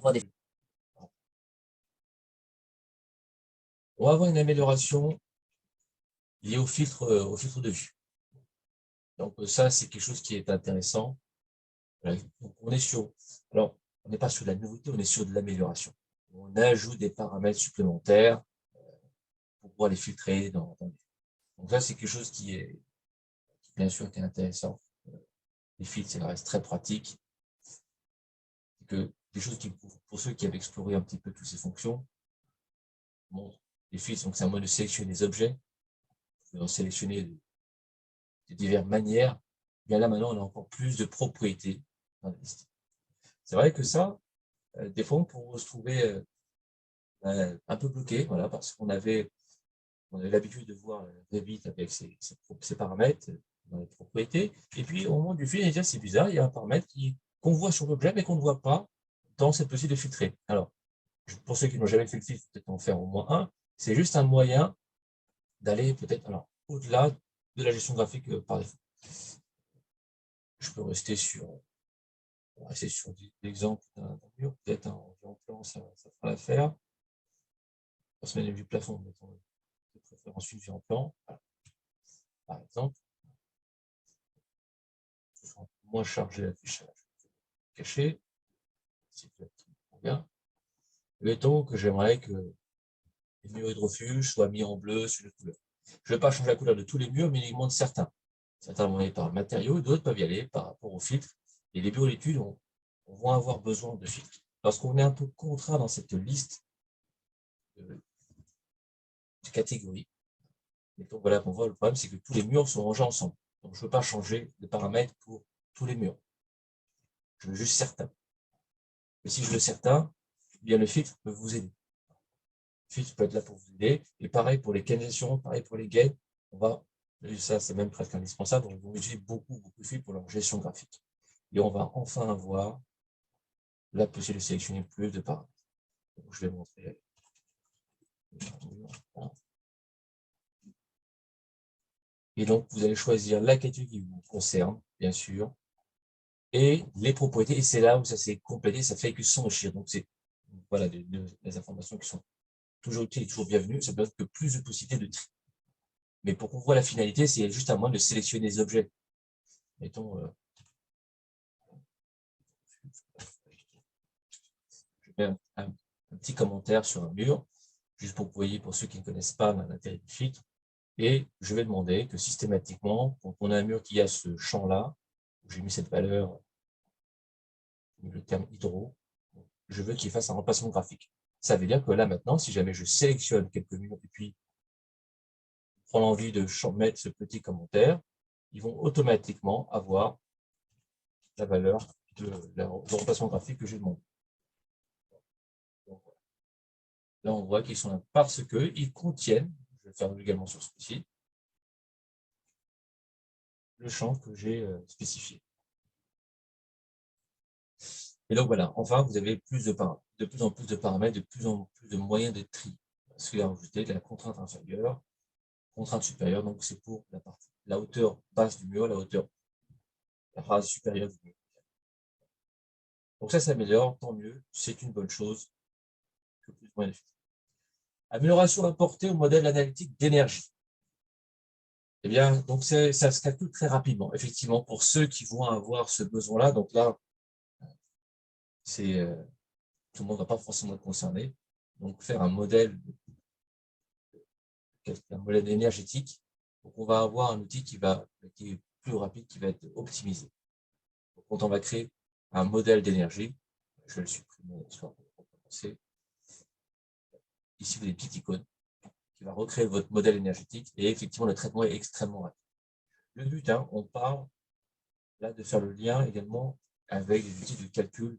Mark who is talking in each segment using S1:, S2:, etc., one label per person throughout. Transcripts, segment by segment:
S1: avoir des... On va avoir une amélioration liée au filtre de vue. Donc ça, c'est quelque chose qui est intéressant. Voilà. Donc, on est sur, alors, on n'est pas sur de la nouveauté, on est sur de l'amélioration. On ajoute des paramètres supplémentaires pour pouvoir les filtrer dans les... Donc ça, c'est quelque chose qui est, bien sûr, qui est intéressant. Les filtres, ça reste très pratique. Que des choses qui, pour ceux qui avaient exploré un petit peu toutes ces fonctions, bon, les filtres, donc c'est un moyen de sélectionner des objets. Vous pouvez en sélectionner de diverses manières. Bien là, maintenant, on a encore plus de propriétés dans la liste. C'est vrai que ça, des fois, on peut se trouver un peu bloqué, voilà, parce qu'on avait l'habitude de voir Revit avec ses paramètres dans les propriétés. Et puis, au moment du filtre, il dit, c'est bizarre, il y a un paramètre qu'on voit sur l'objet, mais qu'on ne voit pas dans cette possibilité de filtrer. Alors, pour ceux qui n'ont jamais fait le filtre, peut-être en faire au moins un, c'est juste un moyen d'aller peut-être au-delà de la gestion graphique par défaut. Je peux rester sur l'exemple d'un mur, peut-être en vue en plan, ça fera l'affaire. On se met une vue plafond, mettons de préférence une vue en plan, voilà. Par exemple. Ce sera moins chargé l'affichage caché, c'est bien. Mettons que j'aimerais que les murs hydrofuges soient mis en bleu sur les couleurs. Je ne vais pas changer la couleur de tous les murs, mais uniquement de certains. Certains vont aller par le matériau, d'autres peuvent y aller par rapport au filtre. Et les bureaux d'études vont avoir besoin de filtres. Lorsqu'on est un peu contraint dans cette liste de catégories, et donc voilà qu'on voit le problème, c'est que tous les murs sont rangés ensemble. Donc je ne veux pas changer de paramètres pour tous les murs. Je veux juste certains. Et si je veux certains, eh bien le filtre peut vous aider. Le filtre peut être là pour vous aider. Et pareil pour les canalisations, pareil pour les gains. Ça c'est même presque indispensable, on va utiliser beaucoup de filtres pour leur gestion graphique. Et on va enfin avoir la possibilité de sélectionner plus de paramètres. Donc, je vais montrer. Et donc, vous allez choisir la catégorie qui vous concerne, bien sûr, et les propriétés. Et c'est là où ça s'est complété, ça fait que s'enrichir. Donc, c'est voilà des informations qui sont toujours utiles et toujours bienvenues. Ça peut être que plus de possibilités de tri. Mais pour qu'on voit la finalité, c'est juste à moins de sélectionner des objets. Mettons, je mets un petit commentaire sur un mur, juste pour que vous voyez, pour ceux qui ne connaissent pas l'intérêt du filtre. Et je vais demander que systématiquement, quand on a un mur qui a ce champ-là, j'ai mis cette valeur, le terme hydro, je veux qu'il fasse un remplacement graphique. Ça veut dire que là, maintenant, si jamais je sélectionne quelques murs et puis je prends l'envie de mettre ce petit commentaire, ils vont automatiquement avoir la valeur de remplacement graphique que j'ai demandé. Là, on voit qu'ils sont là parce qu'ils contiennent, je vais le faire également sur celui-ci, le champ que j'ai spécifié. Et donc voilà, enfin, vous avez de plus en plus de paramètres, de plus en plus de moyens de tri. Ce qui est rajouté de la contrainte inférieure, contrainte supérieure, donc c'est pour la hauteur basse du mur, la base supérieure du mur. Donc ça s'améliore, tant mieux, c'est une bonne chose que plus de moyens de filtre. Amélioration apportée au modèle analytique d'énergie. Eh bien, donc ça se calcule très rapidement. Effectivement, pour ceux qui vont avoir ce besoin-là, donc là, c'est tout le monde ne va pas forcément être concerné. Donc, faire un modèle énergétique. Donc, on va avoir un outil qui est plus rapide, qui va être optimisé. Donc, quand on va créer un modèle d'énergie, je vais le supprimer pour commencer. Ici, vous avez des petites icônes qui va recréer votre modèle énergétique et effectivement, le traitement est extrêmement rapide. Le but, on parle là de faire le lien également avec des outils de calcul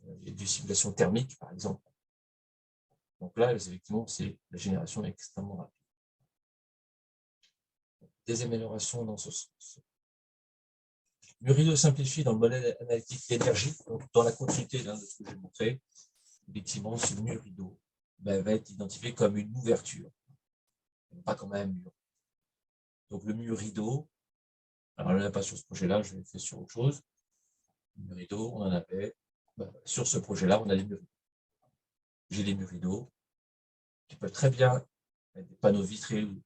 S1: de simulation thermique, par exemple. Donc là, effectivement, c'est la génération extrêmement rapide. Des améliorations dans ce sens. Murido simplifie dans le modèle analytique d'énergie, dans la continuité de ce que j'ai montré. Effectivement, ce Murido va être identifié comme une ouverture, pas comme un mur. Donc le Murido, alors là, pas sur ce projet-là, je l'ai fait sur autre chose. Le Murido, on en avait sur ce projet-là, on a les murs. J'ai les murs rideaux qui peuvent très bien être des panneaux vitrés ou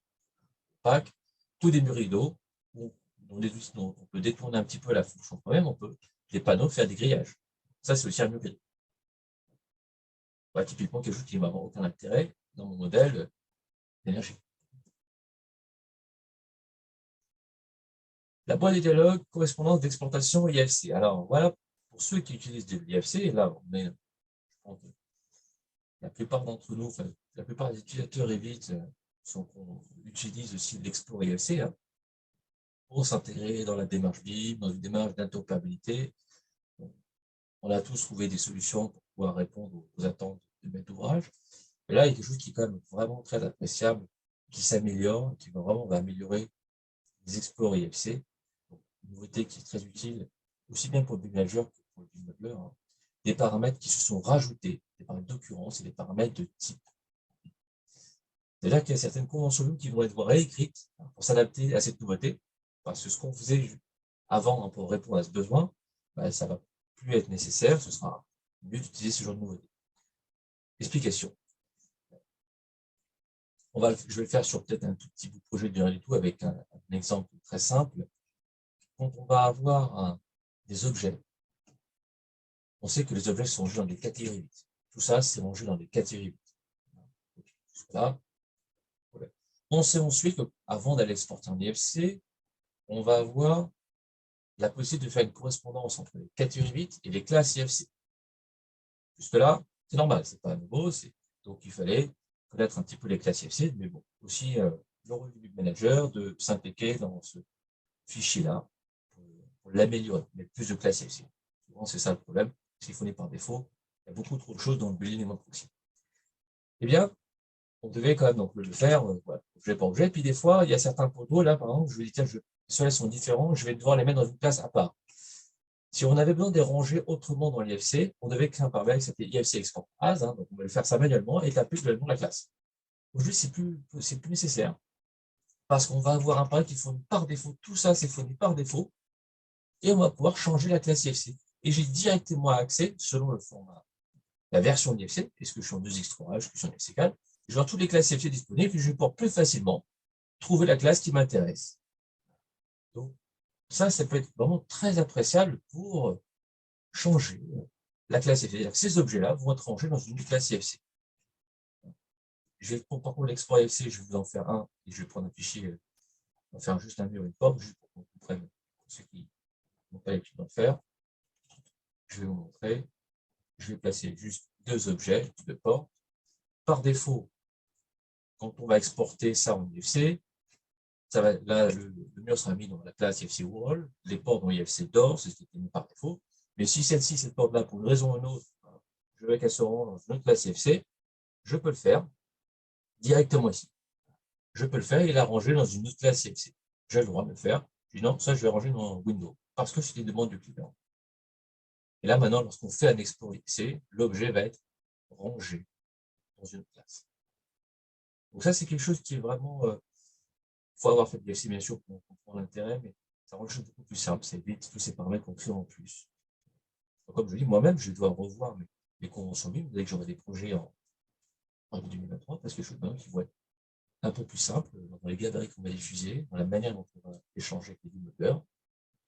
S1: opaques, tous des murs rideaux où on peut détourner un petit peu la fonction quand même, on peut des panneaux faire des grillages. Ça, c'est aussi un mur rideau. Typiquement, quelque chose qui ne va avoir aucun intérêt dans mon modèle d'énergie. La boîte des dialogues, correspondance d'exploitation IFC. Alors, voilà, pour ceux qui utilisent de l'IFC, et là, je pense que la plupart d'entre nous, enfin, la plupart des utilisateurs évitent, utilisent aussi l'Explore IFC hein, pour s'intégrer dans la démarche BIM, dans une démarche d'interopérabilité. On a tous trouvé des solutions pour pouvoir répondre aux attentes de maître d'ouvrage. Et là, il y a quelque chose qui est quand même vraiment très appréciable, qui s'améliore, qui va améliorer les Explore IFC. Donc, une nouveauté qui est très utile, aussi bien pour le BIM Manager que pour le BIM Modeler. Hein. Des paramètres qui se sont rajoutés, des paramètres d'occurrence et des paramètres de type. C'est-à-dire qu'il y a certaines conventions qui vont être réécrites pour s'adapter à cette nouveauté, parce que ce qu'on faisait avant pour répondre à ce besoin, ça ne va plus être nécessaire, ce sera mieux d'utiliser ce genre de nouveauté. Explication. Je vais le faire sur peut-être un tout petit bout de projet de rien du tout avec un exemple très simple. Quand on va avoir des objets, on sait que les objets sont rangés dans des catégories 8. Tout ça, c'est rangé dans des catégories 8. Là, on sait ensuite qu'avant d'aller exporter en IFC, on va avoir la possibilité de faire une correspondance entre les catégories 8 et les classes IFC. Jusque-là, c'est normal, c'est pas nouveau, donc il fallait connaître un petit peu les classes IFC, mais bon, aussi le rôle du manager de s'impliquer dans ce fichier-là pour l'améliorer, mettre plus de classes IFC. Souvent, c'est ça le problème, s'il fournit par défaut, il y a beaucoup trop de choses dans le building et mon proxy. Eh bien, on devait quand même donc, le faire, voilà, objet par objet, puis des fois, il y a certains poteaux, là, par exemple, je me dis, tiens, ceux-là sont différents, je vais devoir les mettre dans une classe à part. Si on avait besoin de les ranger autrement dans l'IFC, on devait créer un paramètre qui s'appelait IFC Export As, hein, donc on va le faire ça manuellement et taper le nom de la classe. Aujourd'hui, c'est plus nécessaire parce qu'on va avoir un paramètre qui fournit par défaut, tout ça c'est fourni par défaut, et on va pouvoir changer la classe IFC. Et j'ai directement accès, selon le format, la version d'IFC, est-ce que je suis en 2x3, est-ce que je suis en IFC4, je vais avoir toutes les classes IFC disponibles et je vais pouvoir plus facilement trouver la classe qui m'intéresse. Donc, ça peut être vraiment très appréciable pour changer la classe IFC. C'est-à-dire que ces objets-là vont être rangés dans une classe IFC. Par contre, l'export IFC, je vais vous en faire un et je vais prendre un fichier, on va faire juste un mur et une porte, juste pour qu'on comprenne, pour ceux qui n'ont pas l'habitude d'en faire. Je vais vous montrer. Je vais placer juste deux objets de porte. Par défaut, quand on va exporter ça en IFC, là, le mur sera mis dans la classe IFC Wall, les portes dans IFC DOR, c'est ce qui est mis par défaut. Mais si cette porte-là, pour une raison ou une autre, je veux qu'elle se rende dans une autre classe IFC, je peux le faire directement ici. Je peux le faire et la ranger dans une autre classe IFC. J'ai le droit de le faire. Je dis non, ça je vais ranger dans Windows, parce que c'est une demande du client. Et là, maintenant, lorsqu'on fait un export IFC, l'objet va être rangé dans une classe. Donc ça, c'est quelque chose qui est vraiment... Il faut avoir fait de l'IFC, bien sûr, pour comprendre l'intérêt, mais ça rend les choses beaucoup plus simple. Ça évite tous ces paramètres qu'on crée en plus. Donc, comme je dis, moi-même, je dois revoir mes conventions BIM dès que j'aurai des projets en 2023, parce que je suis qui vont être un peu plus simples dans les gabarits qu'on va diffuser, dans la manière dont on va échanger avec les développeurs.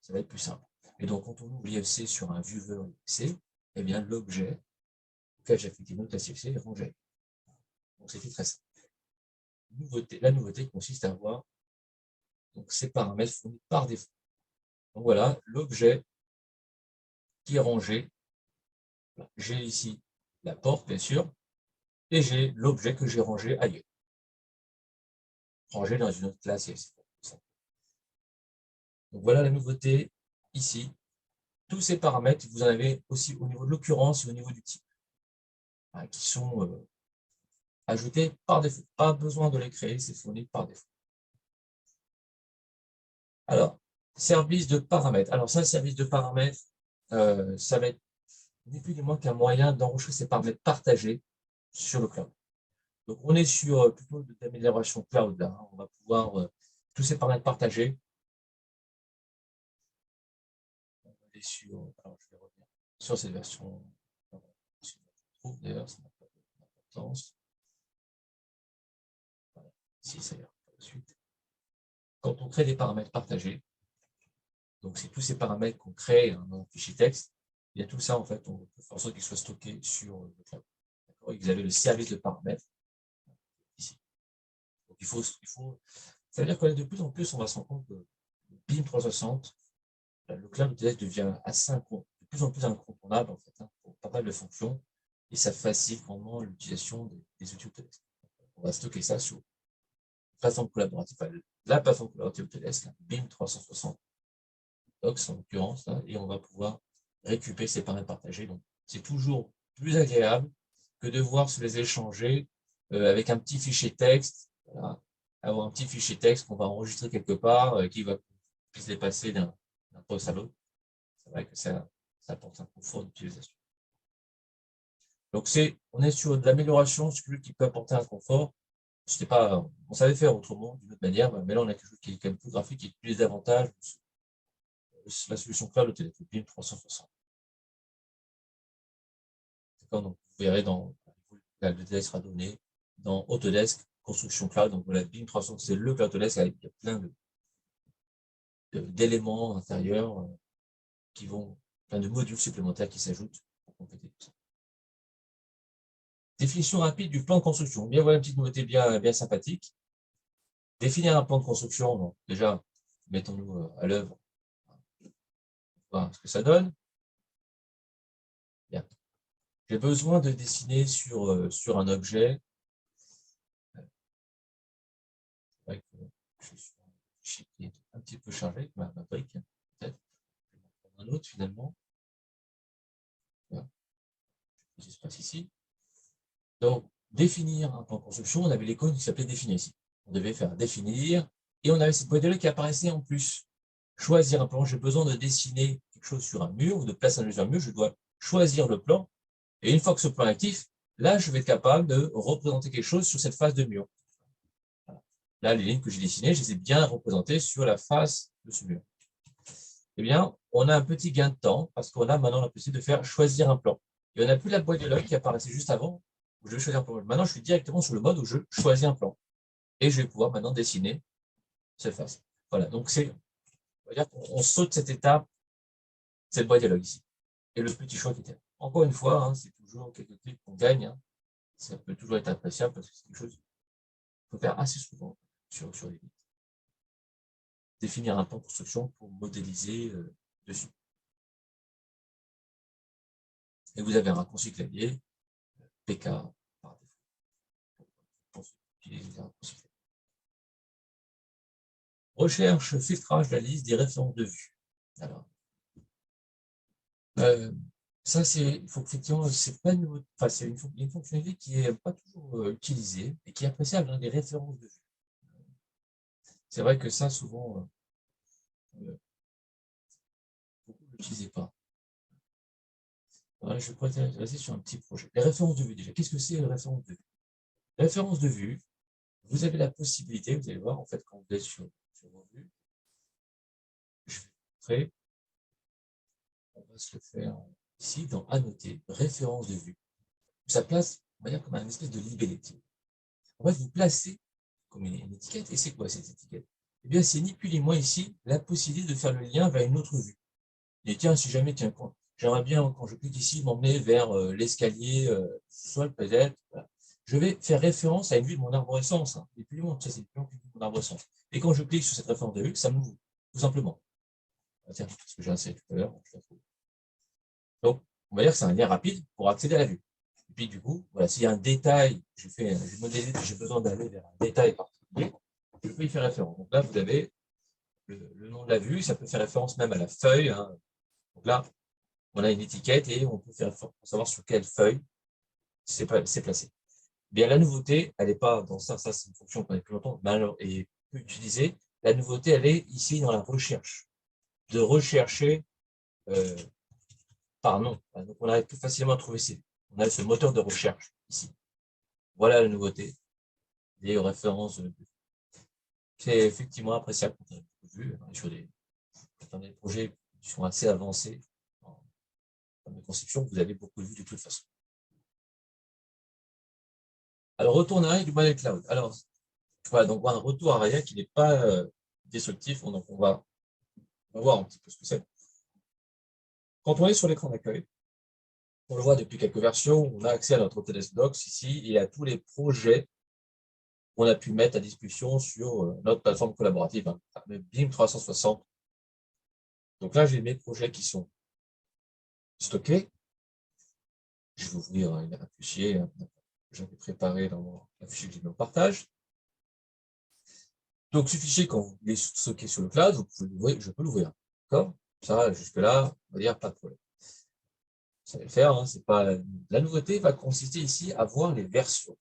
S1: Ça va être plus simple. Et donc, quand on ouvre l'IFC sur un viewer IFC, eh bien, l'objet auquel j'ai affecté une autre classe IFC est rangé. Donc, c'était très simple. La nouveauté consiste à avoir donc, ces paramètres fournis par défaut. Donc voilà, l'objet qui est rangé. J'ai ici la porte, bien sûr, et j'ai l'objet que j'ai rangé ailleurs. Rangé dans une autre classe IFC. Donc voilà la nouveauté ici. Tous ces paramètres, vous en avez aussi au niveau de l'occurrence et au niveau du type, qui sont ajoutés par défaut. Pas besoin de les créer, c'est fourni par défaut. Alors, service de paramètres. Alors ça, service de paramètres, ça va être ni plus ni moins qu'un moyen d'enregistrer ces paramètres partagés sur le cloud. Donc on est sur plutôt d'amélioration cloud là. On va pouvoir tous ces paramètres partagés. On va aller sur, alors je vais revenir sur cette version. D'ailleurs, ça n'a pas d'importance. Voilà. Si ça ira par la suite. Quand on crée des paramètres partagés, donc c'est tous ces paramètres qu'on crée dans un fichier texte, il y a tout ça en fait, on peut faire en sorte qu'ils soient stockés sur le cloud. Et vous avez le service de paramètres ici. Donc ça veut dire que de plus en plus, on va se rendre compte que BIM 360, le cloud Autodesk devient de plus en plus incontournable en fait, pour pas mal de fonctions, et ça facilite grandement l'utilisation des outils Autodesk. On va stocker ça sur plateforme collaborative, la plateforme collaborative Autodesk, BIM 360 Docs en l'occurrence, et on va pouvoir récupérer ces paramètres partagés. Donc, c'est toujours plus agréable que de devoir se les échanger avec un petit fichier texte, voilà, avoir un petit fichier texte qu'on va enregistrer quelque part, qui va puisse les passer d'un poste à l'autre. C'est vrai que ça apporte un confort d'utilisation. Donc, on est sur de l'amélioration, qui peut apporter un confort. On savait faire autrement, d'une autre manière, mais là, on a quelque chose qui est quand même plus graphique, qui utilise davantage la solution cloud Autodesk BIM 360. Donc, vous verrez le détail sera donné dans Autodesk Construction Cloud. Donc, voilà, BIM 360, c'est le cloud Autodesk avec plein d'éléments intérieurs plein de modules supplémentaires qui s'ajoutent pour compléter tout ça. Définition rapide du plan de construction. Bien, voilà une petite nouveauté bien sympathique. Définir un plan de construction, donc déjà, mettons-nous à l'œuvre. Voir ce que ça donne. Bien. J'ai besoin de dessiner sur un objet. Je suis sur un fichier qui est un petit peu chargé avec ma brique, peut-être. Je vais en prendre un autre finalement. Voilà. Je vais espace ici. Donc, définir un plan de construction, on avait l'icône qui s'appelait définir ici. On devait faire définir, et on avait cette boîte de là qui apparaissait en plus. Choisir un plan, j'ai besoin de dessiner quelque chose sur un mur, ou de placer un objet sur un mur, je dois choisir le plan, et une fois que ce plan est actif, là, je vais être capable de représenter quelque chose sur cette face de mur. Voilà. Là, les lignes que j'ai dessinées, je les ai bien représentées sur la face de ce mur. Eh bien, on a un petit gain de temps, parce qu'on a maintenant la possibilité de faire choisir un plan. Et on n'a plus la boîte de log qui apparaissait juste avant, où je vais choisir un plan. Maintenant, je suis directement sur le mode où je choisis un plan. Et je vais pouvoir maintenant dessiner cette face. Voilà, donc on va dire qu'on saute cette étape, cette boîte de log ici. Et le petit choix qui était là. Encore une fois, c'est toujours quelque chose qu'on gagne. Ça peut toujours être appréciable parce que c'est quelque chose qu'il faut faire assez souvent sur les lignes. Définir un plan de construction pour modéliser dessus. Et vous avez un raccourci clavier, PK par défaut, pour utiliser les raccourcis clavier. Recherche, filtrage de la liste des références de vue. Alors, ça, il faut effectivement, c'est pas une, enfin, c'est une fonctionnalité qui n'est pas toujours utilisée et qui est appréciable, les références de vue. C'est vrai que ça, souvent, beaucoup ne l'utilisez pas. Voilà, je pourrais rester sur un petit projet. Les références de vue, déjà. Qu'est-ce que c'est les références de vue? Les références de vue, vous avez la possibilité, vous allez voir, en fait, quand vous êtes sur vos vues, je fais créer, on va se le faire ici, dans Annoter, références de vue. Ça place, on va dire, comme un espèce de libellé. En fait, vous placez comme une étiquette. Et c'est quoi cette étiquette? Eh bien, c'est ni plus ni moins ici la possibilité de faire le lien vers une autre vue. Et tiens, si jamais, tiens, j'aimerais bien, quand je clique ici, m'emmener vers l'escalier, sol peut-être, voilà. Je vais faire référence à une vue de mon arborescence. Et plus loin, ça c'est plus loin que mon arborescence. Et quand je clique sur cette référence de vue, ça m'ouvre, tout simplement. Ah, tiens, parce que j'ai inséré tout à l'heure, je la trouve. Donc, on va dire que c'est un lien rapide pour accéder à la vue. Et puis, du coup, voilà, s'il y a un détail, j'ai besoin d'aller vers un détail particulier, je peux y faire référence. Donc là, vous avez le nom de la vue, ça peut faire référence même à la feuille. Donc là, on a une étiquette et on peut faire référence pour savoir sur quelle feuille c'est placé. Bien, la nouveauté, elle n'est pas dans ça, c'est une fonction qu'on a plus longtemps, et peu utilisée. La nouveauté, elle est ici dans la recherche. De rechercher par nom. Donc, on arrive plus facilement à trouver on a ce moteur de recherche ici. Voilà la nouveauté des références. C'est effectivement appréciable quand on a beaucoup vu, sur des projets qui sont assez avancés dans mes conceptions, vous avez beaucoup vu de toute façon. Alors, retour en arrière du modèle cloud. Alors, voilà, donc un retour arrière qui n'est pas destructif. Donc, on va voir un petit peu ce que c'est. Quand on est sur l'écran d'accueil, on le voit depuis quelques versions, on a accès à notre Autodesk Docs ici et à tous les projets qu'on a pu mettre à discussion sur notre plateforme collaborative, hein, BIM 360. Donc là, j'ai mes projets qui sont stockés. Je vais ouvrir un fichier que j'avais préparé dans un fichier que j'ai mis en partage. Donc, ce fichier, quand il est stocké sur le cloud, vous pouvez l'ouvrir, je peux l'ouvrir. D'accord? Ça, jusque-là, on va dire pas de problème. Ça va le faire, hein, c'est pas. La nouveauté va consister ici à voir les versions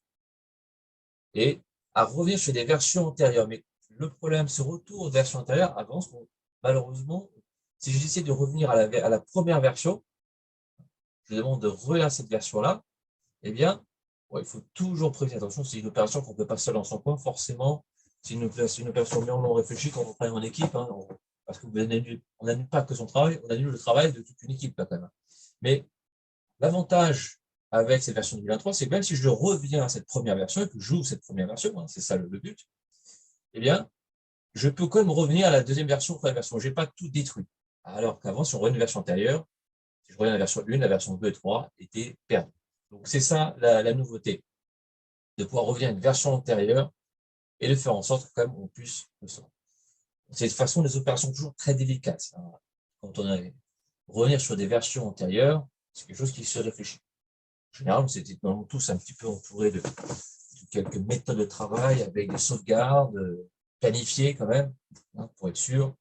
S1: et à revenir sur des versions antérieures. Mais le problème, ce retour aux versions antérieures avance. Malheureusement, si j'essaie de revenir à la première version, je demande de revenir cette version-là, eh bien, il faut toujours prêter attention. C'est une opération qu'on ne peut pas seul dans son coin. Forcément, c'est une opération bien non réfléchie quand on travaille en équipe, hein, parce qu'on n'annule pas que son travail, on annule le travail de toute une équipe là, quand même. Mais l'avantage avec cette version 2023, c'est que même si je reviens à cette première version et que j'ouvre cette première version, hein, c'est ça le but, eh bien, je peux quand même revenir à la deuxième version, première version. Je n'ai pas tout détruit. Alors qu'avant, si on revenait à une version antérieure, si je reviens à la version 1, la version 2 et 3 étaient perdues. Donc, c'est ça la nouveauté, de pouvoir revenir à une version antérieure et de faire en sorte que quand même on puisse le sortir. C'est de toute façon des opérations toujours très délicates. Hein. Quand on est revenir sur des versions antérieures, c'est quelque chose qui se réfléchit. En général, on s'était tous un petit peu entourés de quelques méthodes de travail avec des sauvegardes planifiées quand même, hein, pour être sûr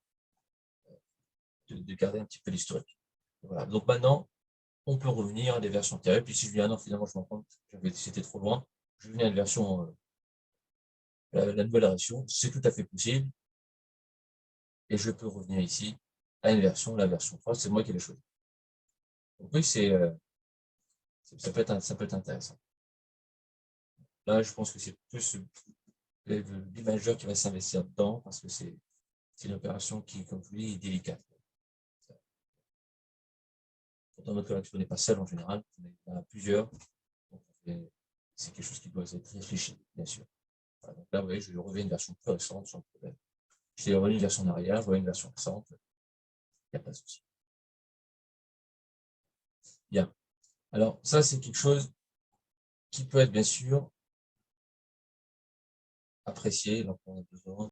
S1: de garder un petit peu l'historique. Voilà. Donc maintenant, on peut revenir à des versions antérieures. Puis si je dis ah non, finalement, je me rends compte, c'était trop loin, je venais à une version, la nouvelle version, c'est tout à fait possible. Et je peux revenir ici à une version, la version 3, c'est moi qui l'ai choisi. Donc oui, ça peut être intéressant. Là, je pense que c'est plus l'imageur qui va s'investir dedans parce que c'est une opération qui, comme je vous dis, est délicate. Dans notre collection, on n'est pas seul en général, on est à plusieurs. C'est quelque chose qui doit être réfléchi, bien sûr. Voilà, donc là, vous voyez, je reviens une version plus récente sans problème. Je reviens une version en arrière, je reviens une version récente, il n'y a pas de souci. Bien. Alors, ça, c'est quelque chose qui peut être, bien sûr, apprécié, donc on a besoin